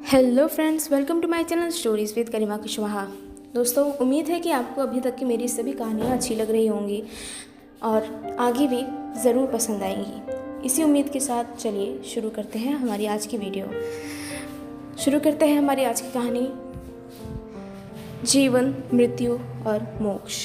Hello friends, welcome to my channel stories with Karima Kushwaha. दोस्तों, उम्मीद है कि आपको अभी तक की मेरी सभी कहानियाँ अच्छी लग रही होंगी और आगे भी ज़रूर पसंद आएंगी। इसी उम्मीद के साथ चलिए शुरू करते हैं हमारी आज की वीडियो। शुरू करते हैं हमारी आज की कहानी, जीवन, मृत्यु और मोक्ष।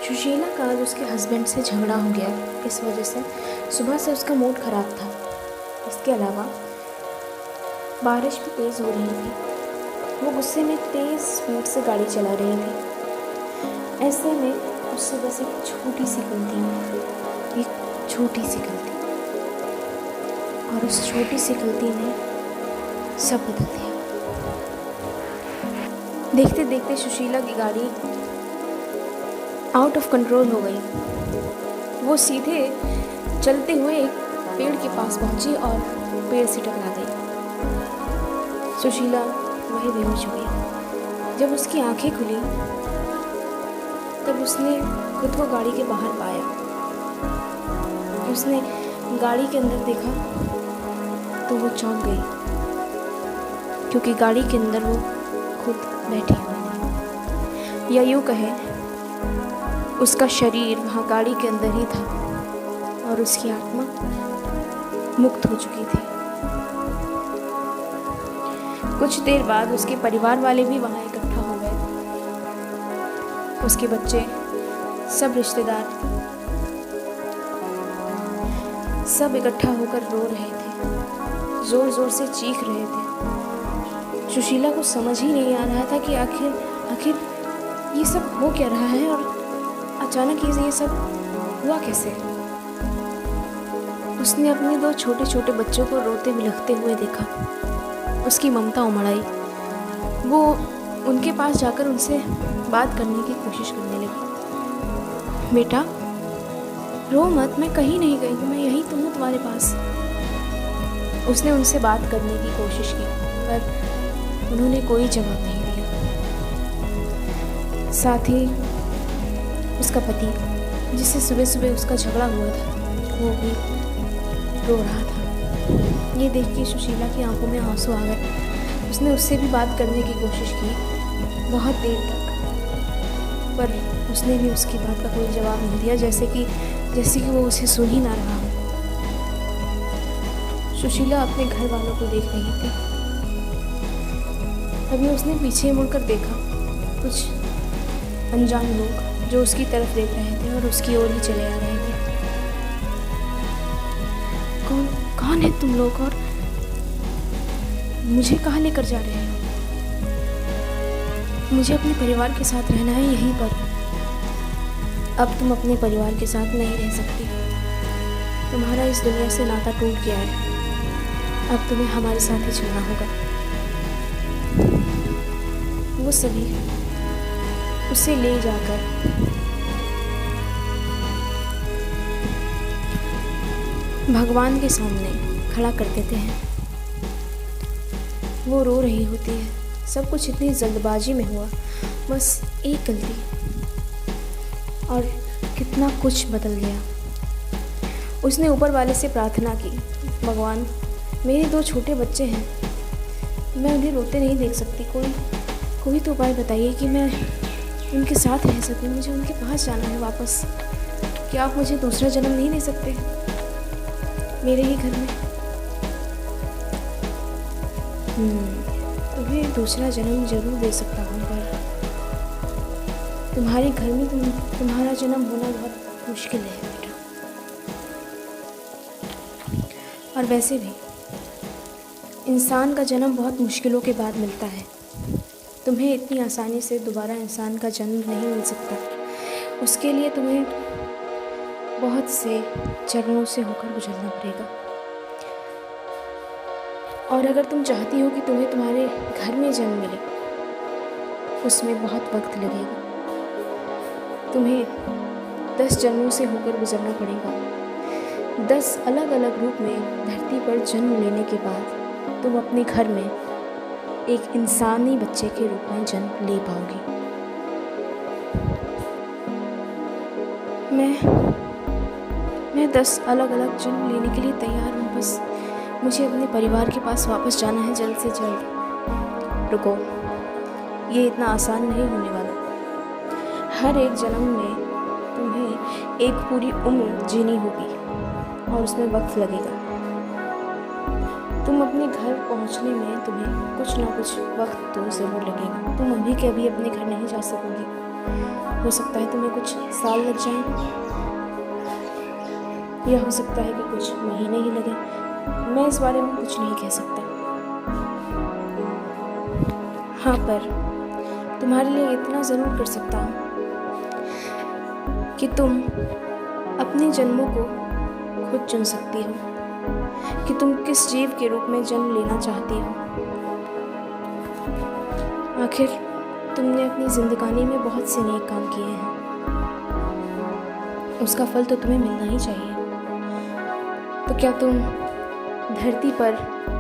सुशीला का आज उसके हस्बैंड से झगड़ा हो गया। इस वजह से सुबह से उसका मूड ख़राब था। इसके अलावा बारिश भी तेज़ हो रही थी। वो गुस्से में तेज़ स्पीड से गाड़ी चला रही थी। ऐसे में उससे बस एक छोटी सी गलती और उस छोटी सी गलती ने सब बदल दिया। देखते देखते सुशीला की गाड़ी आउट ऑफ कंट्रोल हो गई। वो सीधे चलते हुए एक पेड़ के पास पहुंची और पेड़ से टकरा गई। सुशीला वहीं बेहोश हो गई। जब उसकी आंखें खुली तब उसने खुद को गाड़ी के बाहर पाया। उसने गाड़ी के अंदर देखा तो वो चौंक गई, क्योंकि गाड़ी के अंदर वो खुद बैठी हुई थी, या यूँ कहे उसका शरीर वहाँ गाड़ी के अंदर ही था और उसकी आत्मा मुक्त हो चुकी थी। कुछ देर बाद उसके परिवार वाले भी वहाँ इकट्ठा हो गए। उसके बच्चे, सब रिश्तेदार, सब इकट्ठा होकर रो रहे थे, जोर जोर से चीख रहे थे। सुशीला को समझ ही नहीं आ रहा था कि आखिर ये सब हो क्या रहा है और अचानक ये सब हुआ कैसे। उसने अपने दो छोटे छोटे बच्चों को रोते बिलखते हुए देखा। उसकी ममता उमड़ आई। वो उनके पास जाकर उनसे बात करने की कोशिश करने लगी। बेटा, रो मत, मैं कहीं नहीं गई हूँ, मैं यहीं तो हूँ तुम्हारे पास। उसने उनसे बात करने की कोशिश की पर उन्होंने कोई जवाब नहीं दिया। साथ ही उसका पति, जिससे सुबह सुबह उसका झगड़ा हुआ था, वो भी रो रहा था। ये देख के सुशीला की आंखों में आंसू आ गए। उसने उससे भी बात करने की कोशिश की बहुत देर तक, पर उसने भी उसकी बात का कोई जवाब नहीं दिया, जैसे कि वो उसे सुन ही ना रहा हो। सुशीला अपने घर वालों को देख रही थी। अभी उसने पीछे मुड़कर देखा। कुछ अनजान लोग जो उसकी तरफ देख रहे थे और उसकी ओर ही चले आ रहे थे। कौन है तुम लोग और मुझे कहाँ लेकर जा रहे हो? मुझे अपने परिवार के साथ रहना है यहीं पर। अब तुम अपने परिवार के साथ नहीं रह सकती। तुम्हारा इस दुनिया से नाता टूट गया है। अब तुम्हें हमारे साथ ही चलना होगा। वो सभी उसे ले जाकर भगवान के सामने खड़ा कर देते हैं। वो रो रही होती है। सब कुछ इतनी जल्दबाजी में हुआ, बस एक गलती और कितना कुछ बदल गया। उसने ऊपर वाले से प्रार्थना की, भगवान, मेरे दो छोटे बच्चे हैं, मैं उन्हें रोते नहीं देख सकती। कोई तो उपाय बताइए कि मैं उनके साथ रह सकूं। मुझे उनके पास जाना है वापस। क्या आप मुझे दूसरा जन्म नहीं दे सकते मेरे ही घर में? तुम्हें दूसरा जन्म जरूर दे सकता हूँ, पर तुम्हारे घर में तुम्हारा जन्म होना बहुत मुश्किल है बेटा। और वैसे भी इंसान का जन्म बहुत मुश्किलों के बाद मिलता है। तुम्हें इतनी आसानी से दोबारा इंसान का जन्म नहीं मिल सकता। उसके लिए तुम्हें बहुत से चरणों से होकर गुजरना पड़ेगा। और अगर तुम चाहती हो कि तुम्हें तुम्हारे घर में जन्म मिले, उसमें बहुत वक्त लगेगा। तुम्हें 10 जन्मों से होकर गुजरना पड़ेगा। 10 अलग अलग रूप में धरती पर जन्म लेने के बाद तुम अपने घर में एक इंसानी बच्चे के रूप में जन्म ले पाओगी। मैं 10 अलग अलग जन्म लेने के लिए तैयार हूँ। बस मुझे अपने परिवार के पास वापस जाना है जल्द से जल्द। रुको, ये इतना आसान नहीं होने वाला। हर एक जन्म में तुम्हें एक पूरी उम्र जीनी होगी और उसमें वक्त लगेगा। तुम अपने घर पहुंचने में तुम्हें कुछ ना कुछ वक्त तो ज़रूर लगेगा। तुम अभी के अभी अपने घर नहीं जा सकोगी। हो सकता है तुम्हें कुछ साल लग जाएं, या हो सकता है कि कुछ महीने ही लगे। मैं इस बारे में कुछ नहीं कह सकता। हाँ, पर तुम्हारे लिए इतना ज़रूर कर सकता हूँ कि तुम अपने जन्मों को खुद चुन सकती हो कि तुम किस जीव के रूप में जन्म लेना चाहती हो। आखिर तुमने अपनी जिंदगानी में बहुत से नेक काम किए हैं, उसका फल तो तुम्हें मिलना ही चाहिए। तो क्या तुम धरती पर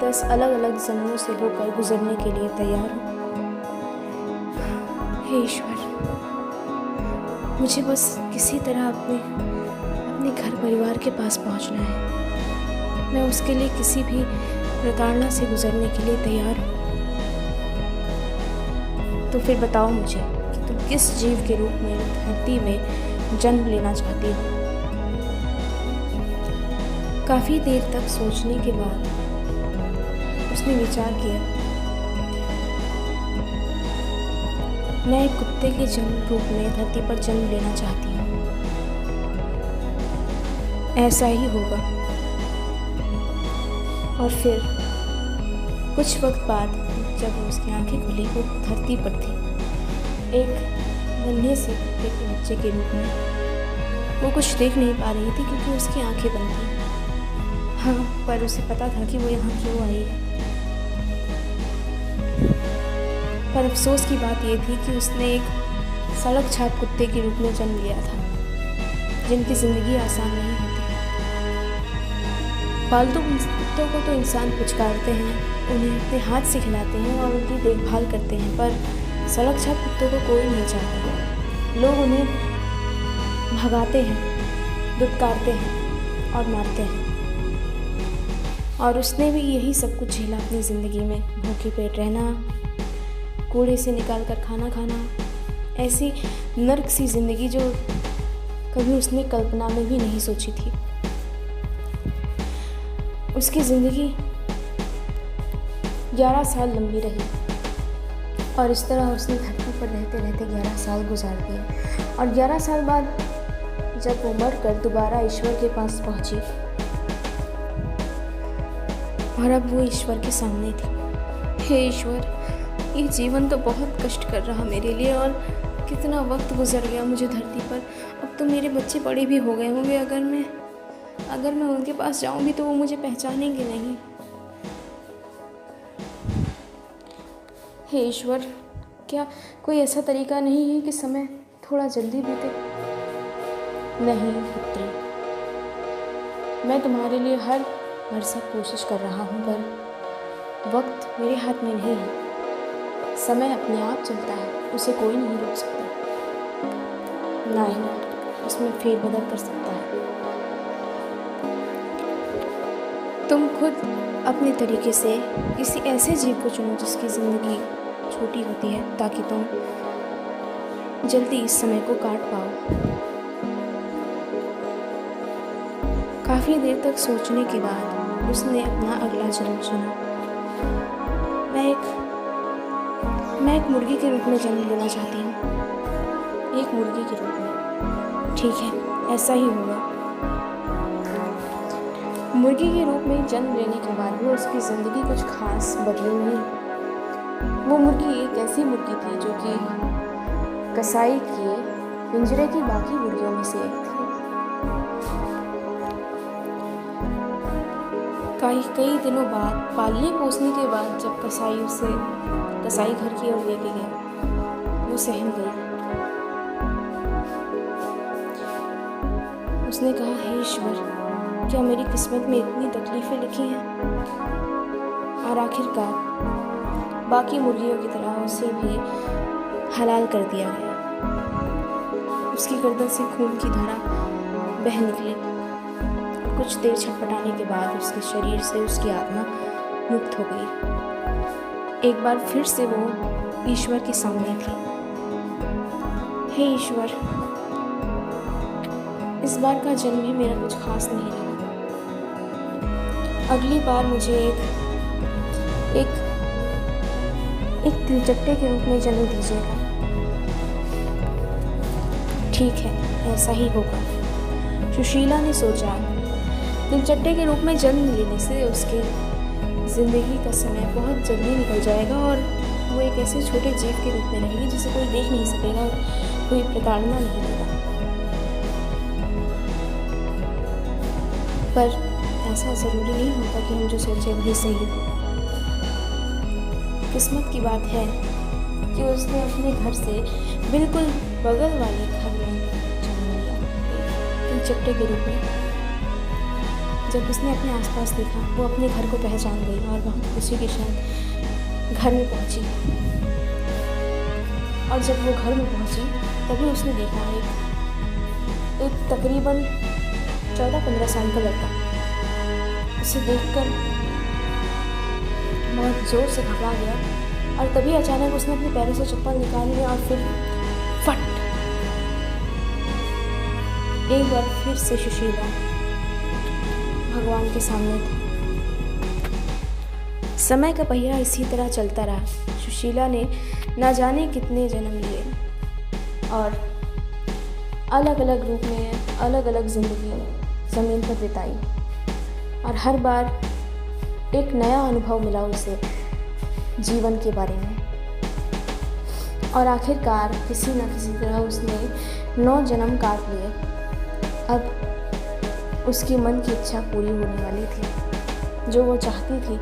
10 अलग अलग जन्मों से होकर गुजरने के लिए तैयार हो? हे ईश्वर, मुझे बस किसी तरह अपने घर परिवार के पास पहुंचना है। मैं उसके लिए किसी भी प्रताड़ना से गुजरने के लिए तैयार हूँ। तो फिर बताओ मुझे कि तुम किस जीव के रूप में धरती में जन्म लेना चाहती हो। काफ़ी देर तक सोचने के बाद उसने विचार किया, मैं एक कुत्ते के जन्म रूप में धरती पर जन्म लेना चाहती हूँ। ऐसा ही होगा। और फिर कुछ वक्त बाद जब उसकी आंखें खुली, वो धरती पर थी, एक नन्हे से कुत्ते के बच्चे के रूप में। वो कुछ देख नहीं पा रही थी क्योंकि उसकी आंखें बंद थी। हाँ, पर उसे पता था कि वो यहाँ क्यों आई है। पर अफसोस की बात ये थी कि उसने एक सड़क छाप कुत्ते के रूप में जन्म लिया था, जिनकी ज़िंदगी आसान नहीं होती। पालतू कुत्तों को तो इंसान पुचकारते हैं, उन्हें अपने हाथ से खिलाते हैं और उनकी देखभाल करते हैं, पर सड़क छाप कुत्तों को कोई नहीं चाहता। लोग उन्हें भगाते हैं, दुत्कारते हैं और मारते हैं। और उसने भी यही सब कुछ झेला अपनी ज़िंदगी में। भूखे पेट रहना, कूड़े से निकाल कर खाना खाना, ऐसी नर्क सी ज़िंदगी जो कभी उसने कल्पना में भी नहीं सोची थी। उसकी ज़िंदगी 11 साल लंबी रही और इस तरह उसने धरती पर रहते रहते 11 साल गुजार दिए। और 11 साल बाद जब वो मर कर दोबारा ईश्वर के पास पहुंची और अब वो ईश्वर के सामने थी। हे ईश्वर, ये जीवन तो बहुत कष्ट कर रहा मेरे लिए और कितना वक्त गुजर गया मुझे धरती पर। अब तो मेरे बच्चे बड़े भी हो गए होंगे। अगर मैं उनके पास जाऊं भी तो वो मुझे पहचानेंगे नहीं। हे ईश्वर, क्या कोई ऐसा तरीका नहीं है कि समय थोड़ा जल्दी बीते? नहीं पुत्री, मैं तुम्हारे लिए हर भरसक कोशिश कर रहा हूँ, पर वक्त मेरे हाथ में नहीं है। समय अपने आप चलता है, उसे कोई नहीं रोक सकता, ना ही उसमें फेरबदल कर सकता है। तुम खुद अपने तरीके से किसी ऐसे जीव को चुनो जिसकी ज़िंदगी छोटी होती है, ताकि तुम जल्दी इस समय को काट पाओ। काफ़ी देर तक सोचने के बाद उसने अपना अगला जन्म चुना। मैं एक मुर्गी के रूप में जन्म लेना चाहती हूँ। एक मुर्गी के रूप में। ठीक है, ऐसा ही होगा। मुर्गी के रूप में जन्म लेने के बाद भी उसकी ज़िंदगी कुछ खास बदली नहीं। वो मुर्गी एक ऐसी मुर्गी थी जो कि कसाई के पिंजरे की बाकी मुर्गियों में से एक थी। कई दिनों बाद, पालने पोसने के बाद, जब कसाई घर की ओर लेके गया, वो सहम गई। उसने कहा, हे ईश्वर, क्या मेरी किस्मत में इतनी तकलीफ़ें लिखी हैं? और आखिरकार बाकी मुर्गियों की तरह उसे भी हलाल कर दिया गया। उसकी गर्दन से खून की धारा बह निकली। कुछ देर छटपटाने के बाद उसके शरीर से उसकी आत्मा मुक्त हो गई। एक बार फिर से वो ईश्वर के सामने थी। हे ईश्वर, इस बार का जन्म भी मेरा कुछ खास नहीं रहा। अगली बार मुझे एक तिलचट्टे के रूप में जन्म दीजिएगा। ठीक है, ऐसा ही होगा, सुशीला ने सोचा। तिलचट्टे के रूप में जन्म लेने से उसके ज़िंदगी का समय बहुत जल्दी निकल जाएगा और वो एक ऐसे छोटे जीव के रूप में रहेगी जिसे कोई देख नहीं सकेगा, कोई प्रताड़ना नहीं देगा। पर ऐसा ज़रूरी नहीं होता कि हम जो सोचें वही सही हो। किस्मत की बात है कि उसने अपने घर से बिल्कुल बगल वाले घर में जन्म लिया, तिलचट्टे के रूप में। जब उसने अपने आसपास देखा, वो अपने घर को पहचान गई और बहुत खुशी के साथ घर में पहुंची। और जब वो घर में पहुंची तभी उसने देखा एक तकरीबन 14-15 साल का लड़का। उसे देखकर बहुत ज़ोर से घबरा गया और तभी अचानक उसने अपने पैरों से चप्पल निकाल लिया और फिर फट, एक बार फिर से सुशीला भगवान के सामने थी। समय का पहिया इसी तरह चलता रहा। सुशीला ने ना जाने कितने जन्म लिए और अलग अलग रूप में अलग अलग जिंदगी ज़मीन पर बिताई और हर बार एक नया अनुभव मिला उसे जीवन के बारे में। और आखिरकार किसी न किसी तरह उसने 9 जन्म काट लिए। अब उसकी मन की इच्छा पूरी होने वाली थी। जो वो चाहती थी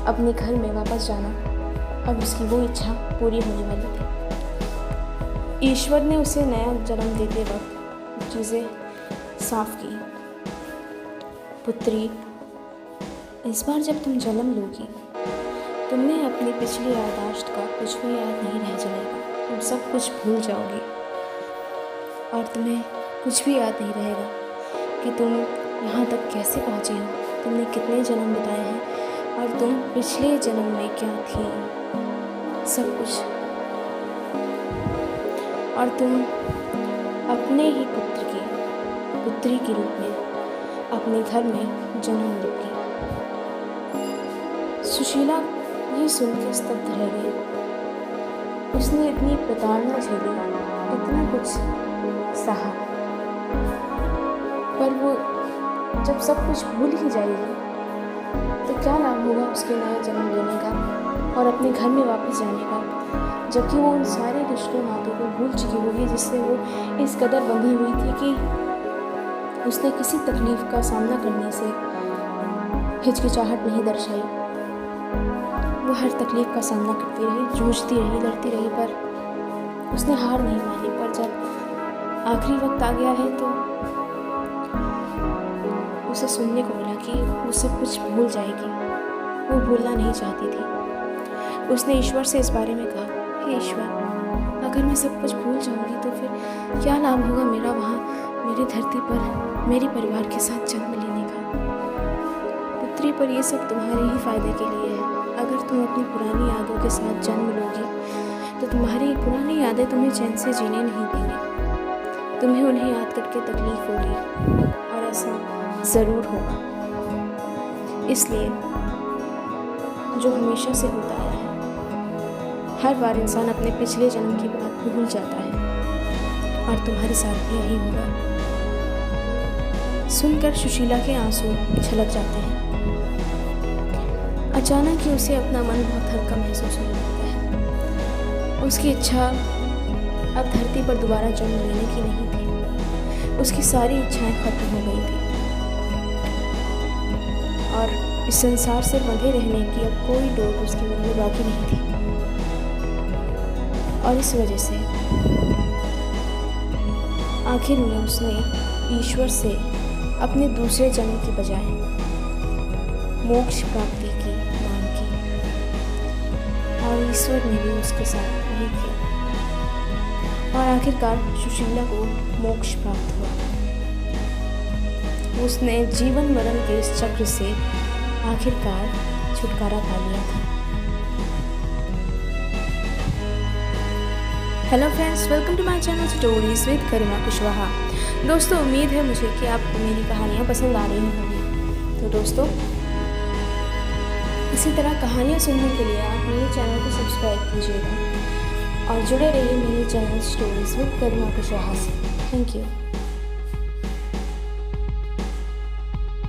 अपने घर में वापस जाना, अब उसकी वो इच्छा पूरी होने वाली थी। ईश्वर ने उसे नया जन्म देते वक्त चीज़ें साफ की। पुत्री, इस बार जब तुम जन्म लोगी, तुम्हें अपनी पिछली याददाश्त का कुछ भी याद नहीं रह जाएगा। तुम सब कुछ भूल जाओगी और तुम्हें कुछ भी याद नहीं रहेगा कि तुम यहाँ तक कैसे पहुँची हो, तुमने कितने जन्म बिताए हैं और तुम पिछले जन्म में क्या थी, सब कुछ। और तुम अपने ही पुत्री के रूप में अपने घर में जन्म लोगी। सुशीला ये सुन के स्तब्ध रह गई। उसने इतनी प्रताड़ना झेली, इतना कुछ सहा, पर वो जब सब कुछ भूल ही जाएगी तो क्या लाभ होगा उसके नया जन्म लेने का और अपने घर में वापस जाने का, जबकि वो उन सारे रिश्तों नातों को भूल चुकी होगी जिससे वो इस कदर बंधी हुई थी कि उसने किसी तकलीफ का सामना करने से हिचकिचाहट नहीं दर्शाई। वो हर तकलीफ का सामना करती रही, जूझती रही, लड़ती रही, पर उसने हार नहीं मानी। पर जब आखिरी वक्त आ गया है तो उसे सुनने को मिला कि वो सब कुछ भूल जाएगी। वो भूलना नहीं चाहती थी। उसने ईश्वर से इस बारे में कहा, हे ईश्वर, अगर मैं सब कुछ भूल जाऊंगी तो फिर क्या लाभ होगा मेरा वहाँ मेरी धरती पर मेरे परिवार के साथ जन्म लेने का। पुत्री, पर ये सब तुम्हारे ही फायदे के लिए है। अगर तुम अपनी पुरानी यादों के साथ जन्म लोगी तो तुम्हारी पुरानी यादें तुम्हें चैन से जीने नहीं देंगी। तुम्हें उन्हें याद करके तकलीफ होगी और ऐसा ज़रूर होगा। इसलिए जो हमेशा से होता आया है, हर बार इंसान अपने पिछले जन्म की बात भूल जाता है और तुम्हारे साथ भी यही होगा। सुनकर सुशीला के आंसू छलक जाते हैं। अचानक ही उसे अपना मन बहुत हल्का महसूस होने लगता है। उसकी इच्छा अब धरती पर दोबारा जन्म लेने की नहीं थी। उसकी सारी इच्छाएं खत्म हो गई थी और इस संसार से बंधे रहने की अब कोई डोर उसके मन में बाकी नहीं थी। और इस वजह से आखिर में उसने ईश्वर से अपने दूसरे जन्म की बजाय मोक्ष प्राप्ति की मांग की और ईश्वर ने भी उसके साथ वही किया और आखिरकार सुशीला को मोक्ष प्राप्त हुआ। उसने जीवन मरण के इस चक्र से आखिरकार छुटकारा पा लिया था। Hello friends, welcome to my channel stories with Garima Kushwaha. दोस्तों, उम्मीद है मुझे कि आपको मेरी कहानियाँ पसंद आ रही होंगी। तो दोस्तों, इसी तरह कहानियाँ सुनने के लिए आप मेरे चैनल को सब्सक्राइब कीजिएगा और जुड़े रहिए मेरे channel stories with Garima Kushwaha से। Thank you.